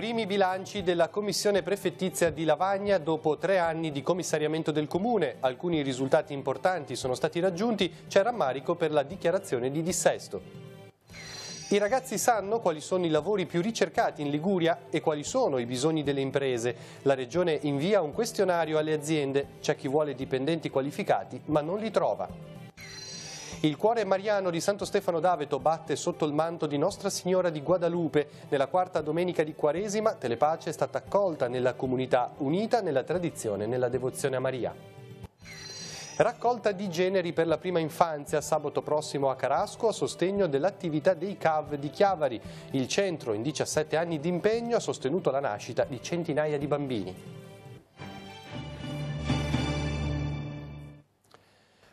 Primi bilanci della commissione prefettizia di Lavagna dopo 3 anni di commissariamento del comune. Alcuni risultati importanti sono stati raggiunti, c'è rammarico per la dichiarazione di dissesto. I ragazzi sanno quali sono i lavori più ricercati in Liguria e quali sono i bisogni delle imprese. La Regione invia un questionario alle aziende. C'è chi vuole dipendenti qualificati ma non li trova. Il cuore mariano di Santo Stefano d'Aveto batte sotto il manto di Nostra Signora di Guadalupe. Nella 4ª domenica di Quaresima, Telepace è stata accolta nella comunità unita nella tradizione e nella devozione a Maria. Raccolta di generi per la prima infanzia sabato prossimo a Carasco a sostegno dell'attività dei CAV di Chiavari. Il centro, in 17 anni di impegno, ha sostenuto la nascita di centinaia di bambini.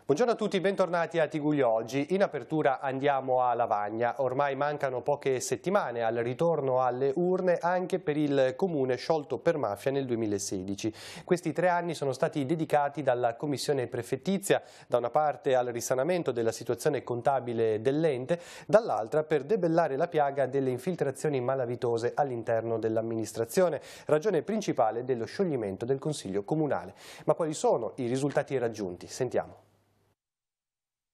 Buongiorno a tutti, bentornati a Tiguglio Oggi. In apertura andiamo a Lavagna. Ormai mancano poche settimane al ritorno alle urne anche per il comune sciolto per mafia nel 2016. Questi 3 anni sono stati dedicati dalla commissione prefettizia, da una parte al risanamento della situazione contabile dell'ente, dall'altra per debellare la piaga delle infiltrazioni malavitose all'interno dell'amministrazione, ragione principale dello scioglimento del Consiglio comunale. Ma quali sono i risultati raggiunti? Sentiamo.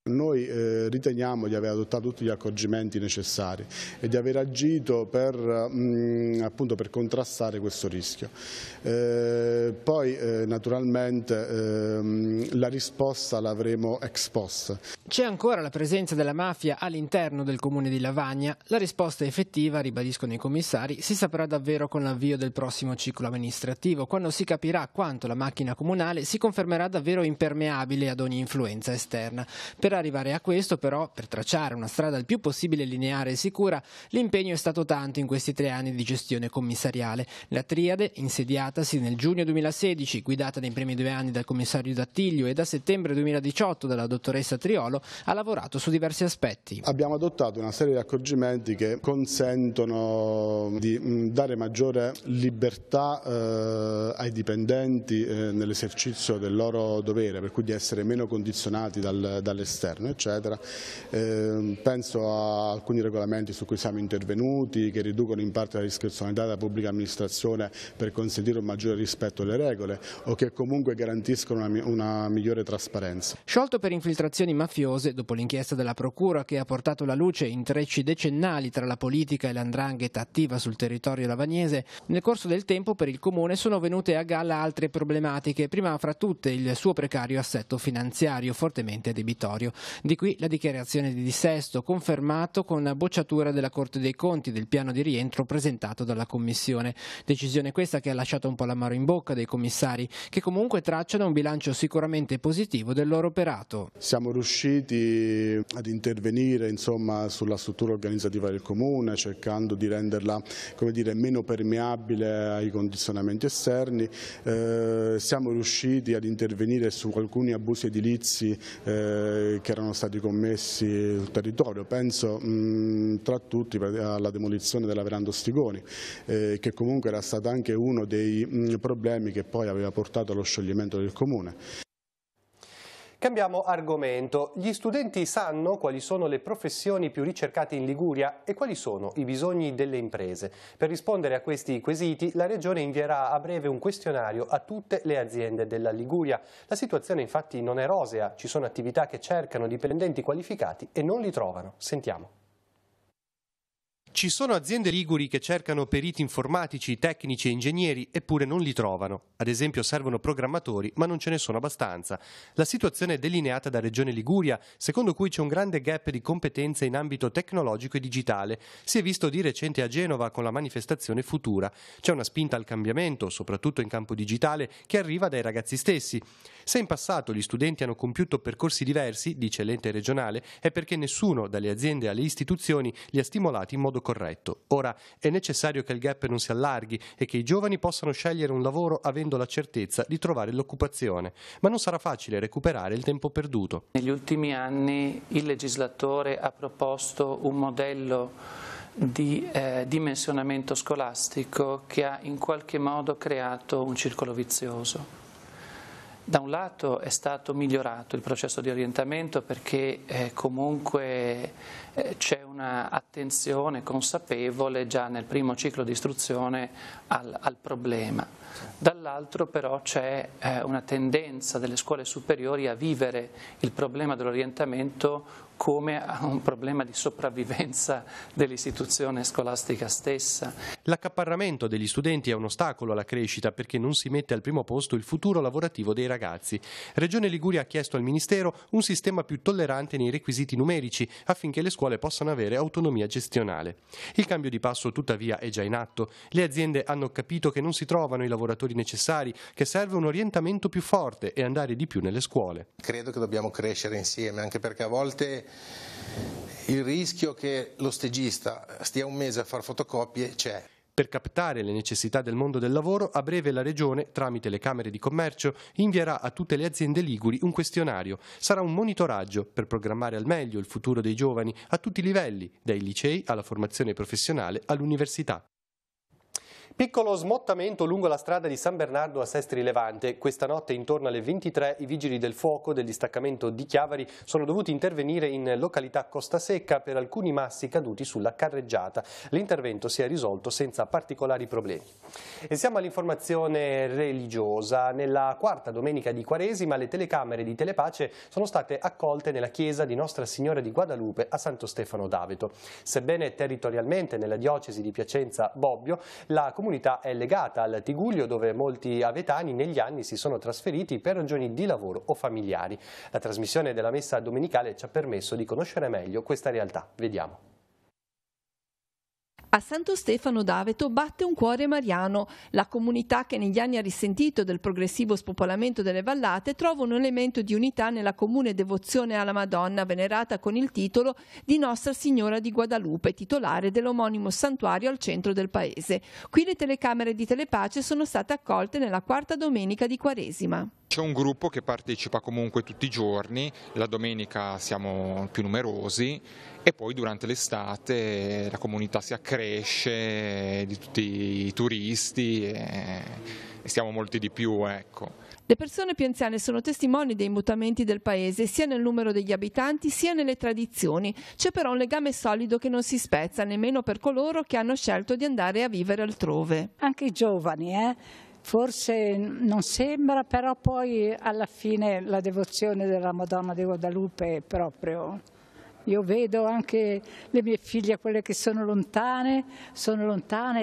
Noi riteniamo di aver adottato tutti gli accorgimenti necessari e di aver agito appunto per contrastare questo rischio. Poi naturalmente la risposta l'avremo ex post. C'è ancora la presenza della mafia all'interno del comune di Lavagna. La risposta effettiva, ribadiscono i commissari, si saprà davvero con l'avvio del prossimo ciclo amministrativo, quando si capirà quanto la macchina comunale si confermerà davvero impermeabile ad ogni influenza esterna. Per arrivare a questo, però, per tracciare una strada il più possibile lineare e sicura, l'impegno è stato tanto in questi 3 anni di gestione commissariale. La triade, insediatasi nel giugno 2016, guidata nei primi 2 anni dal commissario D'Attilio e da settembre 2018 dalla dottoressa Triolo, ha lavorato su diversi aspetti. Abbiamo adottato una serie di accorgimenti che consentono di dare maggiore libertà ai dipendenti nell'esercizio del loro dovere, per cui di essere meno condizionati dall'esterno, eccetera. Penso a alcuni regolamenti su cui siamo intervenuti, che riducono in parte la discrezionalità della pubblica amministrazione per consentire un maggiore rispetto alle regole o che comunque garantiscono una migliore trasparenza. Sciolto per infiltrazioni mafiose, dopo l'inchiesta della Procura che ha portato alla luce intrecci decennali tra la politica e l''ndrangheta attiva sul territorio lavagnese, nel corso del tempo per il comune sono venute a galla altre problematiche, prima fra tutte il suo precario assetto finanziario fortemente debitorio. Di qui la dichiarazione di dissesto, confermato con la bocciatura della Corte dei Conti del piano di rientro presentato dalla Commissione. Decisione questa che ha lasciato un po' l'amaro in bocca dei commissari, che comunque tracciano un bilancio sicuramente positivo del loro operato. Siamo riusciti ad intervenire sulla struttura organizzativa del comune, cercando di renderla, come dire, meno permeabile ai condizionamenti esterni. Siamo riusciti ad intervenire su alcuni abusi edilizi che erano stati commessi sul territorio. Penso tra tutti alla demolizione della Veranda Ostigoni, che comunque era stato anche uno dei problemi che poi aveva portato allo scioglimento del comune. Cambiamo argomento. Gli studenti sanno quali sono le professioni più ricercate in Liguria e quali sono i bisogni delle imprese. Per rispondere a questi quesiti, la Regione invierà a breve un questionario a tutte le aziende della Liguria. La situazione infatti non è rosea, ci sono attività che cercano dipendenti qualificati e non li trovano. Sentiamo. Ci sono aziende liguri che cercano periti informatici, tecnici e ingegneri, eppure non li trovano. Ad esempio servono programmatori, ma non ce ne sono abbastanza. La situazione è delineata da Regione Liguria, secondo cui c'è un grande gap di competenze in ambito tecnologico e digitale. Si è visto di recente a Genova con la manifestazione Futura. C'è una spinta al cambiamento, soprattutto in campo digitale, che arriva dai ragazzi stessi. Se in passato gli studenti hanno compiuto percorsi diversi, dice l'ente regionale, è perché nessuno, dalle aziende alle istituzioni, li ha stimolati in modo corretto. Ora è necessario che il gap non si allarghi e che i giovani possano scegliere un lavoro avendo la certezza di trovare l'occupazione, ma non sarà facile recuperare il tempo perduto. Negli ultimi anni il legislatore ha proposto un modello di dimensionamento scolastico che ha in qualche modo creato un circolo vizioso. Da un lato è stato migliorato il processo di orientamento perché comunque c'è una attenzione consapevole già nel primo ciclo di istruzione al problema. Dall'altro però c'è una tendenza delle scuole superiori a vivere il problema dell'orientamento come un problema di sopravvivenza dell'istituzione scolastica stessa. L'accaparramento degli studenti è un ostacolo alla crescita perché non si mette al primo posto il futuro lavorativo dei ragazzi. Regione Liguria ha chiesto al Ministero un sistema più tollerante nei requisiti numerici affinché le scuole possano avere autonomia gestionale. Il cambio di passo tuttavia è già in atto. Le aziende hanno capito che non si trovano i lavoratori necessari, che serve un orientamento più forte e andare di più nelle scuole. Credo che dobbiamo crescere insieme, anche perché a volte il rischio che lo stagista stia un mese a fare fotocopie c'è. Per captare le necessità del mondo del lavoro, a breve la Regione, tramite le Camere di Commercio, invierà a tutte le aziende liguri un questionario. Sarà un monitoraggio per programmare al meglio il futuro dei giovani a tutti i livelli, dai licei alla formazione professionale all'università. Piccolo smottamento lungo la strada di San Bernardo a Sestri Levante. Questa notte intorno alle 23 i vigili del fuoco del distaccamento di Chiavari sono dovuti intervenire in località Costa Secca per alcuni massi caduti sulla carreggiata. L'intervento si è risolto senza particolari problemi. E siamo all'informazione religiosa. Nella quarta domenica di Quaresima le telecamere di Telepace sono state accolte nella chiesa di Nostra Signora di Guadalupe a Santo Stefano d'Aveto. Sebbene territorialmente nella diocesi di Piacenza Bobbio, la comunità è legata al Tigullio, dove molti avetani negli anni si sono trasferiti per ragioni di lavoro o familiari. La trasmissione della messa domenicale ci ha permesso di conoscere meglio questa realtà. Vediamo. A Santo Stefano d'Aveto batte un cuore mariano. La comunità, che negli anni ha risentito del progressivo spopolamento delle vallate, trova un elemento di unità nella comune devozione alla Madonna, venerata con il titolo di Nostra Signora di Guadalupe, titolare dell'omonimo santuario al centro del paese. Qui le telecamere di Telepace sono state accolte nella quarta domenica di Quaresima. C'è un gruppo che partecipa comunque tutti i giorni, la domenica siamo più numerosi e poi durante l'estate la comunità si accresce di tutti i turisti e siamo molti di più, ecco. Le persone più anziane sono testimoni dei mutamenti del paese, sia nel numero degli abitanti sia nelle tradizioni. C'è però un legame solido che non si spezza, nemmeno per coloro che hanno scelto di andare a vivere altrove. Anche i giovani, forse non sembra, però poi alla fine la devozione della Madonna di Guadalupe è proprio... Io vedo anche le mie figlie, quelle che sono lontane,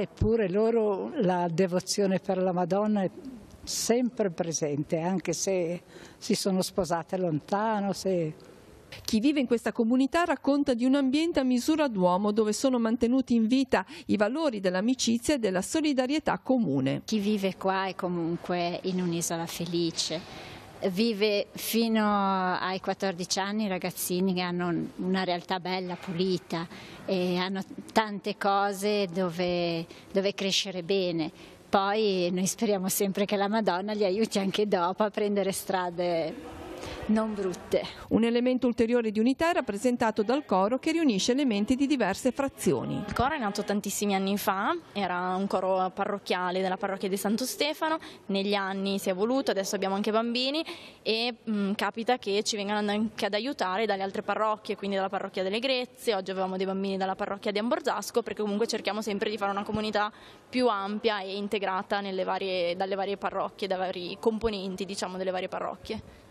eppure loro la devozione per la Madonna è sempre presente, anche se si sono sposate lontano. Chi vive in questa comunità racconta di un ambiente a misura d'uomo dove sono mantenuti in vita i valori dell'amicizia e della solidarietà comune. Chi vive qua è comunque in un'isola felice. Vive fino ai 14 anni ragazzini che hanno una realtà bella, pulita e hanno tante cose dove crescere bene. Poi noi speriamo sempre che la Madonna li aiuti anche dopo a prendere strade non brutte. Un elemento ulteriore di unità è rappresentato dal coro, che riunisce elementi di diverse frazioni. Il coro è nato tantissimi anni fa, era un coro parrocchiale della parrocchia di Santo Stefano, negli anni si è evoluto, adesso abbiamo anche bambini e capita che ci vengano anche ad aiutare dalle altre parrocchie, quindi dalla parrocchia delle Grezie, oggi avevamo dei bambini dalla parrocchia di Amborzasco, perché comunque cerchiamo sempre di fare una comunità più ampia e integrata dalle varie parrocchie, dai vari componenti, diciamo, delle varie parrocchie.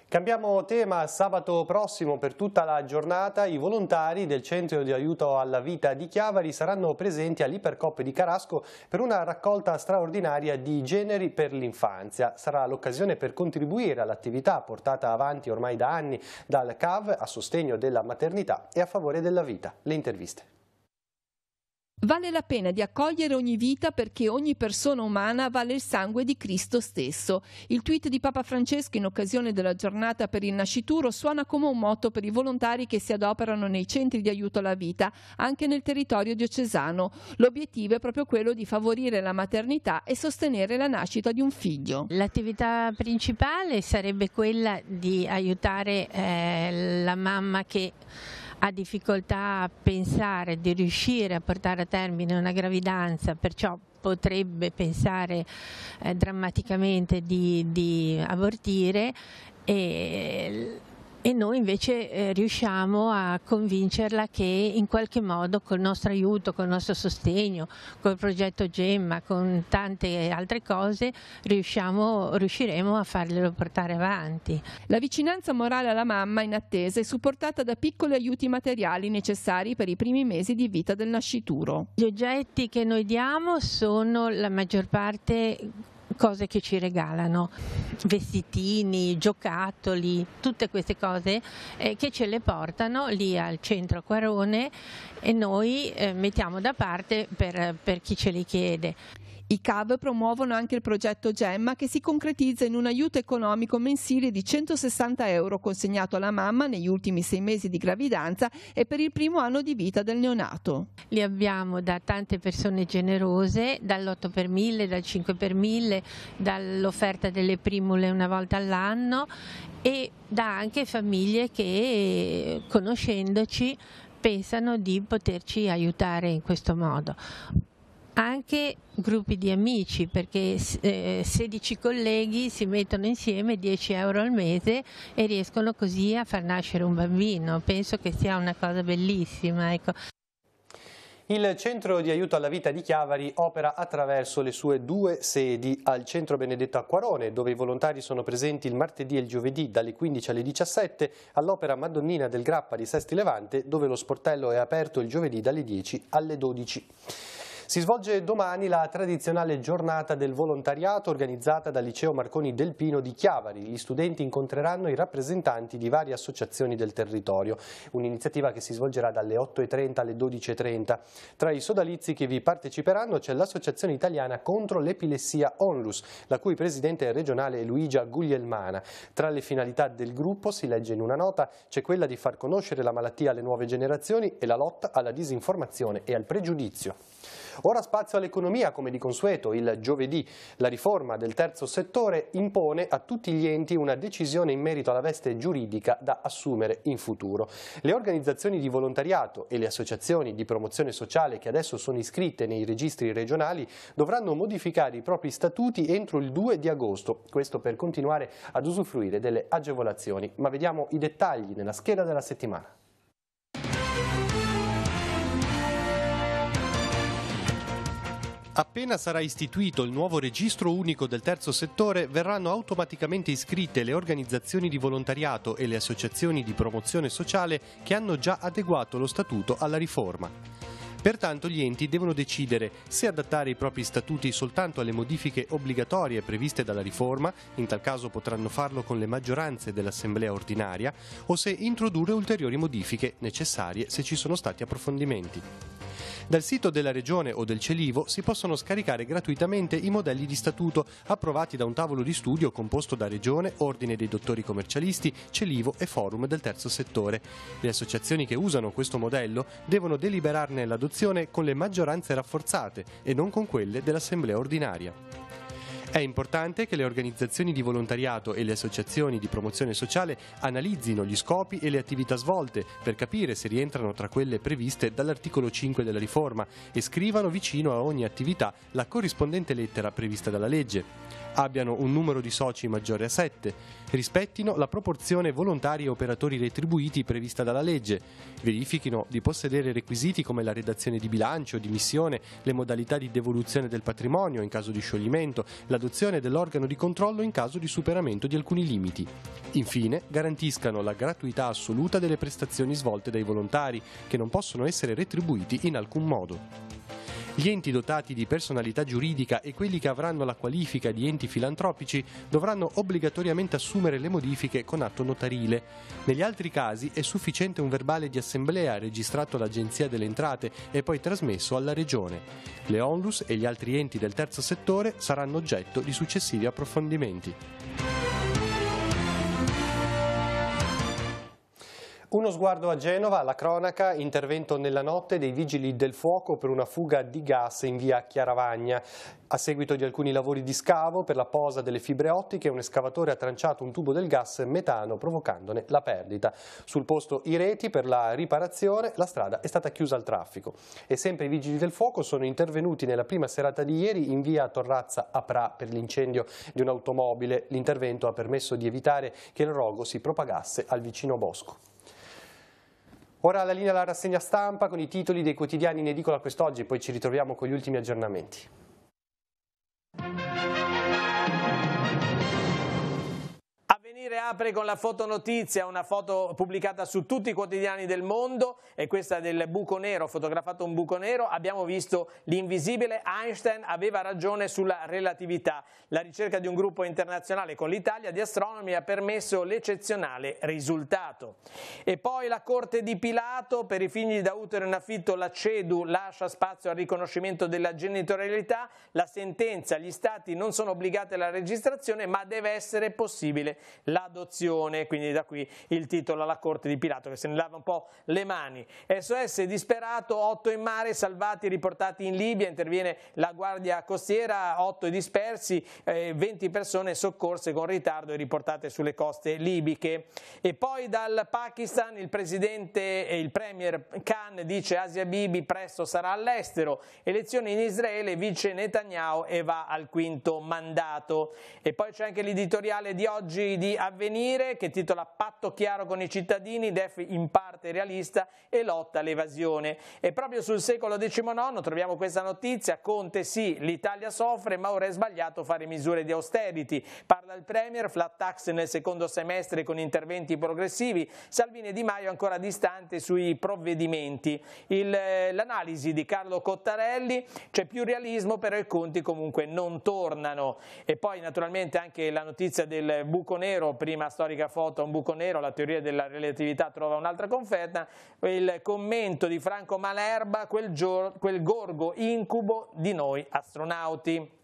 Cambiamo tema. Sabato prossimo, per tutta la giornata, i volontari del Centro di Aiuto alla Vita di Chiavari saranno presenti all'Ipercop di Carasco per una raccolta straordinaria di generi per l'infanzia. Sarà l'occasione per contribuire all'attività portata avanti ormai da anni dal CAV a sostegno della maternità e a favore della vita. Le interviste. Vale la pena di accogliere ogni vita perché ogni persona umana vale il sangue di Cristo stesso. Il tweet di Papa Francesco in occasione della giornata per il nascituro suona come un motto per i volontari che si adoperano nei centri di aiuto alla vita, anche nel territorio diocesano. L'obiettivo è proprio quello di favorire la maternità e sostenere la nascita di un figlio. L'attività principale sarebbe quella di aiutare la mamma che ha difficoltà a pensare di riuscire a portare a termine una gravidanza, perciò potrebbe pensare drammaticamente di abortire, e noi invece riusciamo a convincerla che in qualche modo col nostro aiuto, col nostro sostegno, col progetto Gemma, con tante altre cose riusciremo a farglielo portare avanti. La vicinanza morale alla mamma in attesa è supportata da piccoli aiuti materiali necessari per i primi mesi di vita del nascituro. Gli oggetti che noi diamo sono la maggior parte cose che ci regalano, vestitini, giocattoli, tutte queste cose che ce le portano lì al centro Quarone e noi mettiamo da parte per chi ce li chiede. I CAV promuovono anche il progetto Gemma, che si concretizza in un aiuto economico mensile di 160 euro consegnato alla mamma negli ultimi 6 mesi di gravidanza e per il primo anno di vita del neonato. Li abbiamo da tante persone generose, dall'8 per 1000, dal 5 per 1000, dall'offerta delle primule una volta all'anno e da anche famiglie che, conoscendoci, pensano di poterci aiutare in questo modo. Anche gruppi di amici, perché 16 colleghi si mettono insieme 10 euro al mese e riescono così a far nascere un bambino. Penso che sia una cosa bellissima, ecco. Il centro di aiuto alla vita di Chiavari opera attraverso le sue 2 sedi al centro Benedetto Acquarone, dove i volontari sono presenti il martedì e il giovedì dalle 15 alle 17, all'Opera Madonnina del Grappa di Sesti Levante, dove lo sportello è aperto il giovedì dalle 10 alle 12. Si svolge domani la tradizionale giornata del volontariato organizzata dal Liceo Marconi del Pino di Chiavari. Gli studenti incontreranno i rappresentanti di varie associazioni del territorio, un'iniziativa che si svolgerà dalle 8:30 alle 12:30. Tra i sodalizi che vi parteciperanno c'è l'Associazione Italiana contro l'Epilessia Onlus, la cui presidente regionale è Luigia Guglielmana. Tra le finalità del gruppo, si legge in una nota, c'è quella di far conoscere la malattia alle nuove generazioni e la lotta alla disinformazione e al pregiudizio. Ora spazio all'economia, come di consueto il giovedì. La riforma del terzo settore impone a tutti gli enti una decisione in merito alla veste giuridica da assumere in futuro. Le organizzazioni di volontariato e le associazioni di promozione sociale che adesso sono iscritte nei registri regionali dovranno modificare i propri statuti entro il 2 di agosto, questo per continuare ad usufruire delle agevolazioni. Ma vediamo i dettagli nella scheda della settimana. Appena sarà istituito il nuovo registro unico del terzo settore, verranno automaticamente iscritte le organizzazioni di volontariato e le associazioni di promozione sociale che hanno già adeguato lo statuto alla riforma. Pertanto gli enti devono decidere se adattare i propri statuti soltanto alle modifiche obbligatorie previste dalla riforma, in tal caso potranno farlo con le maggioranze dell'assemblea ordinaria, o se introdurre ulteriori modifiche necessarie se ci sono stati approfondimenti. Dal sito della Regione o del Celivo si possono scaricare gratuitamente i modelli di statuto approvati da un tavolo di studio composto da Regione, Ordine dei Dottori Commercialisti, Celivo e Forum del Terzo Settore. Le associazioni che usano questo modello devono deliberarne l'adozione con le maggioranze rafforzate e non con quelle dell'Assemblea ordinaria. È importante che le organizzazioni di volontariato e le associazioni di promozione sociale analizzino gli scopi e le attività svolte per capire se rientrano tra quelle previste dall'articolo 5 della riforma e scrivano vicino a ogni attività la corrispondente lettera prevista dalla legge. Abbiano un numero di soci maggiore a 7, rispettino la proporzione volontari e operatori retribuiti prevista dalla legge, verifichino di possedere requisiti come la redazione di bilancio, di missione, le modalità di devoluzione del patrimonio in caso di scioglimento, l'adozione dell'organo di controllo in caso di superamento di alcuni limiti. Infine, garantiscano la gratuità assoluta delle prestazioni svolte dai volontari, che non possono essere retribuiti in alcun modo. Gli enti dotati di personalità giuridica e quelli che avranno la qualifica di enti filantropici dovranno obbligatoriamente assumere le modifiche con atto notarile. Negli altri casi è sufficiente un verbale di assemblea registrato all'Agenzia delle Entrate e poi trasmesso alla Regione. Le Onlus e gli altri enti del terzo settore saranno oggetto di successivi approfondimenti. Uno sguardo a Genova, alla cronaca, intervento nella notte dei vigili del fuoco per una fuga di gas in via Chiaravagna. A seguito di alcuni lavori di scavo per la posa delle fibre ottiche, un escavatore ha tranciato un tubo del gas metano provocandone la perdita. Sul posto i reti per la riparazione, la strada è stata chiusa al traffico. E sempre i vigili del fuoco sono intervenuti nella prima serata di ieri in via Torrazza a Pra per l'incendio di un'automobile. L'intervento ha permesso di evitare che il rogo si propagasse al vicino bosco. Ora alla linea la rassegna stampa con i titoli dei quotidiani in edicola quest'oggi, poi ci ritroviamo con gli ultimi aggiornamenti. Avvenire apre con la fotonotizia, una foto pubblicata su tutti i quotidiani del mondo, è questa del buco nero, fotografato un buco nero. Abbiamo visto l'invisibile, Einstein aveva ragione sulla relatività. La ricerca di un gruppo internazionale con l'Italia di astronomi ha permesso l'eccezionale risultato. E poi la Corte di Pilato, per i figli da utero in affitto la CEDU lascia spazio al riconoscimento della genitorialità, la sentenza: gli stati non sono obbligati alla registrazione ma deve essere possibile l'adozione, quindi da qui il titolo alla Corte di Pilato che se ne lava un po' le mani. SOS disperato, 8 in mare, salvati, riportati in Libia, interviene la Guardia Costiera, 8 dispersi, 20 persone soccorse con ritardo e riportate sulle coste libiche. E poi dal Pakistan il presidente e il premier Khan dice Asia Bibi presto sarà all'estero, elezioni in Israele, vince Netanyahu e va al 5° mandato. E poi c'è anche l'editoriale di oggi di Avvenire che titola Patto chiaro con i cittadini, DEF in parte realista e lotta all'evasione. E proprio sul secolo XIX troviamo questa notizia: Conte sì, l'Italia soffre ma ora è sbagliato fare misure di austerity. Parla il Premier, flat tax nel secondo semestre con interventi progressivi, Salvini e Di Maio ancora distanti sui provvedimenti. L'analisi di Carlo Cottarelli: c'è più realismo però i conti comunque non tornano. E poi naturalmente anche la notizia del buco nero, prima storica foto a un buco nero, la teoria della relatività trova un'altra conferma, il commento di Franco Malerba, quel gorgo incubo di noi astronauti.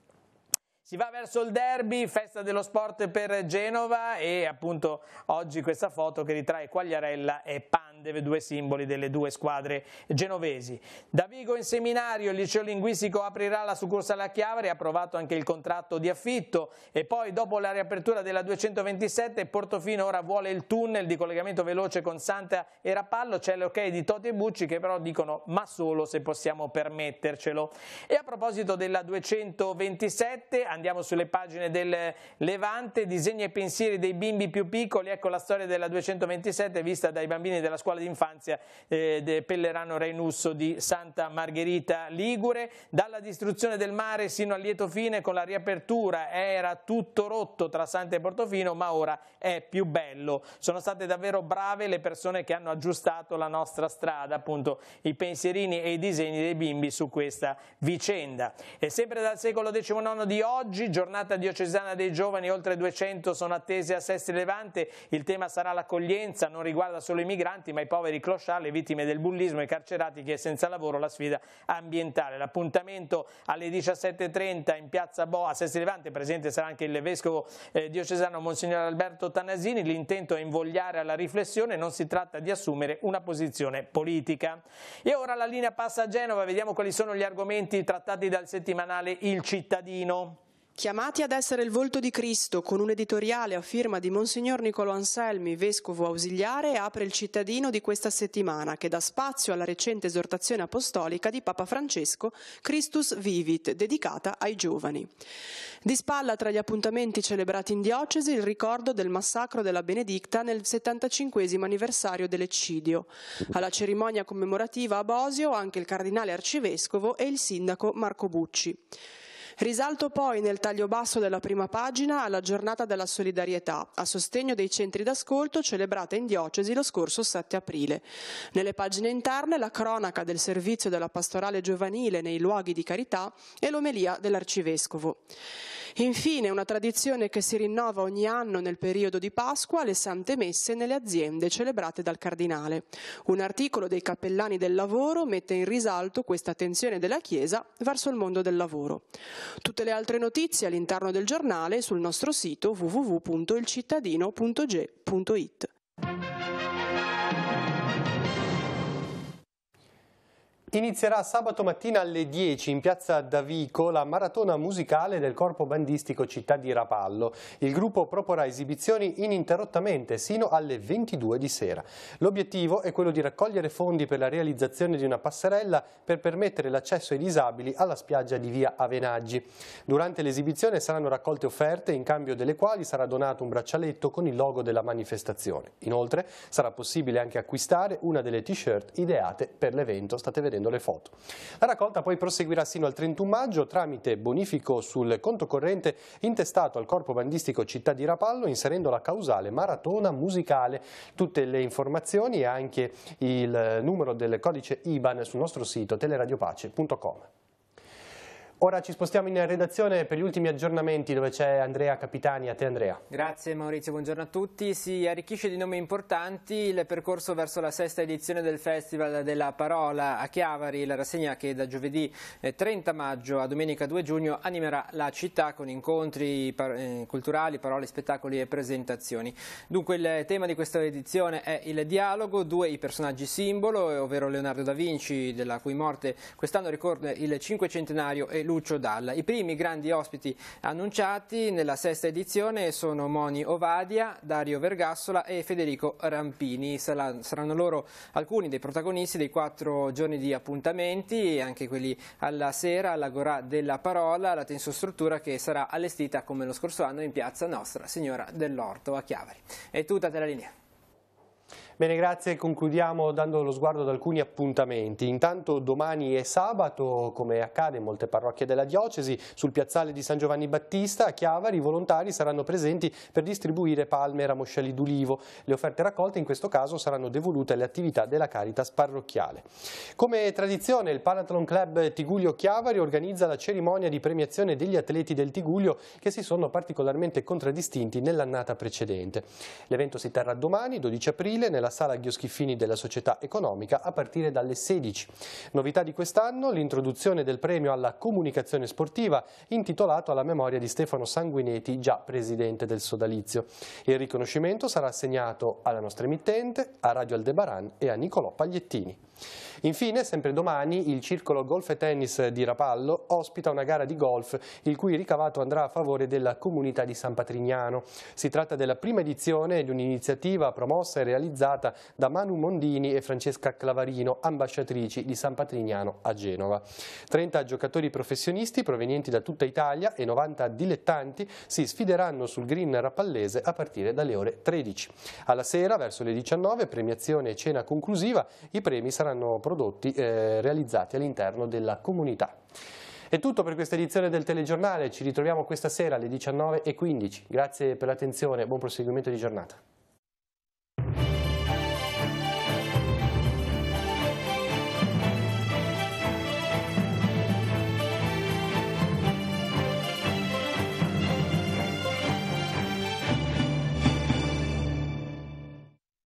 Si va verso il derby, festa dello sport per Genova e appunto oggi questa foto che ritrae Quagliarella e Pandev, due simboli delle due squadre genovesi. Da Vigo in seminario il liceo linguistico aprirà la succursale a Chiavari, ha approvato anche il contratto di affitto. E poi dopo la riapertura della 227 Portofino ora vuole il tunnel di collegamento veloce con Santa e Rapallo, c'è l'ok di Toti e Bucci che però dicono ma solo se possiamo permettercelo. E a proposito della 227 andiamo sulle pagine del Levante, disegni e pensieri dei bimbi più piccoli, ecco la storia della 227 vista dai bambini della scuola d'infanzia del Pellerano Reinusso di Santa Margherita Ligure. Dalla distruzione del mare sino al lieto fine con la riapertura era tutto rotto tra Santa e Portofino ma ora è più bello. Sono state davvero brave le persone che hanno aggiustato la nostra strada, appunto i pensierini e i disegni dei bimbi su questa vicenda. E sempre dal secolo XIX di oggi, giornata diocesana dei giovani, oltre 200 sono attesi a Sesti Levante. Il tema sarà l'accoglienza, non riguarda solo i migranti ma i poveri clochard, le vittime del bullismo, i carcerati che senza lavoro, la sfida ambientale. L'appuntamento alle 17:30 in piazza Bo a Sesti Levante, presente sarà anche il vescovo diocesano Monsignor Alberto Tanasini. L'intento è invogliare alla riflessione, non si tratta di assumere una posizione politica. E ora la linea passa a Genova, vediamo quali sono gli argomenti trattati dal settimanale Il Cittadino. Chiamati ad essere il volto di Cristo, con un editoriale a firma di Monsignor Niccolò Anselmi, vescovo ausiliare, apre Il Cittadino di questa settimana, che dà spazio alla recente esortazione apostolica di Papa Francesco, Christus Vivit, dedicata ai giovani. Di spalla tra gli appuntamenti celebrati in diocesi il ricordo del massacro della Benedicta nel 75° anniversario dell'eccidio. Alla cerimonia commemorativa a Bosio anche il cardinale arcivescovo e il sindaco Marco Bucci. Risalto poi nel taglio basso della prima pagina alla giornata della solidarietà a sostegno dei centri d'ascolto celebrata in diocesi lo scorso 7 aprile. Nelle pagine interne la cronaca del servizio della pastorale giovanile nei luoghi di carità e l'omelia dell'arcivescovo. Infine una tradizione che si rinnova ogni anno nel periodo di Pasqua, le sante messe nelle aziende celebrate dal cardinale. Un articolo dei cappellani del lavoro mette in risalto questa attenzione della Chiesa verso il mondo del lavoro. Tutte le altre notizie all'interno del giornale sul nostro sito www.ilcittadino.ge.it. Inizierà sabato mattina alle 10 in piazza Davico la maratona musicale del Corpo Bandistico Città di Rapallo. Il gruppo proporrà esibizioni ininterrottamente sino alle 22 di sera. L'obiettivo è quello di raccogliere fondi per la realizzazione di una passerella per permettere l'accesso ai disabili alla spiaggia di via Avenaggi. Durante l'esibizione saranno raccolte offerte in cambio delle quali sarà donato un braccialetto con il logo della manifestazione. Inoltre sarà possibile anche acquistare una delle t-shirt ideate per l'evento. State vedendo le foto. La raccolta poi proseguirà sino al 31 maggio tramite bonifico sul conto corrente intestato al Corpo Bandistico Città di Rapallo, inserendo la causale maratona musicale. Tutte le informazioni e anche il numero del codice IBAN sul nostro sito teleradiopace.com. Ora ci spostiamo in redazione per gli ultimi aggiornamenti dove c'è Andrea Capitani. A te Andrea. Grazie Maurizio, buongiorno a tutti. Si arricchisce di nomi importanti il percorso verso la sesta edizione del Festival della Parola a Chiavari, la rassegna che da giovedì 30 maggio a domenica 2 giugno animerà la città con incontri culturali, parole, spettacoli e presentazioni. Dunque il tema di questa edizione è il dialogo, due i personaggi simbolo, ovvero Leonardo da Vinci, della cui morte quest'anno ricorre il 500° e Lucio Dalla. I primi grandi ospiti annunciati nella sesta edizione sono Moni Ovadia, Dario Vergassola e Federico Rampini. Saranno loro alcuni dei protagonisti dei 4 giorni di appuntamenti, anche quelli alla sera all'Agorà della Parola, la tensostruttura che sarà allestita come lo scorso anno in piazza Nostra Signora dell'Orto a Chiavari. È tutta, a te la linea. Bene, grazie. Concludiamo dando lo sguardo ad alcuni appuntamenti. Intanto domani è sabato, come accade in molte parrocchie della diocesi, sul piazzale di San Giovanni Battista a Chiavari i volontari saranno presenti per distribuire palme e ramoscelli d'ulivo. Le offerte raccolte in questo caso saranno devolute alle attività della Caritas parrocchiale. Come tradizione, il Panathlon Club Tigullio Chiavari organizza la cerimonia di premiazione degli atleti del Tigullio che si sono particolarmente contraddistinti nell'annata precedente. L'evento si terrà domani, 12 aprile, nella sala Ghio-Schiffini della Società Economica a partire dalle 16. Novità di quest'anno, l'introduzione del premio alla comunicazione sportiva intitolato alla memoria di Stefano Sanguinetti, già presidente del sodalizio. Il riconoscimento sarà assegnato alla nostra emittente, a Radio Aldebaran e a Nicolò Pagliettini. Infine, sempre domani, il Circolo Golf e Tennis di Rapallo ospita una gara di golf il cui ricavato andrà a favore della comunità di San Patrignano. Si tratta della prima edizione di un'iniziativa promossa e realizzata da Manu Mondini e Francesca Clavarino, ambasciatrici di San Patrignano a Genova. 30 giocatori professionisti provenienti da tutta Italia e 90 dilettanti si sfideranno sul green rapallese a partire dalle ore 13. Alla sera, verso le 19, premiazione e cena conclusiva, i premi saranno prodotti realizzati all'interno della comunità. È tutto per questa edizione del telegiornale, ci ritroviamo questa sera alle 19:15. Grazie per l'attenzione e buon proseguimento di giornata.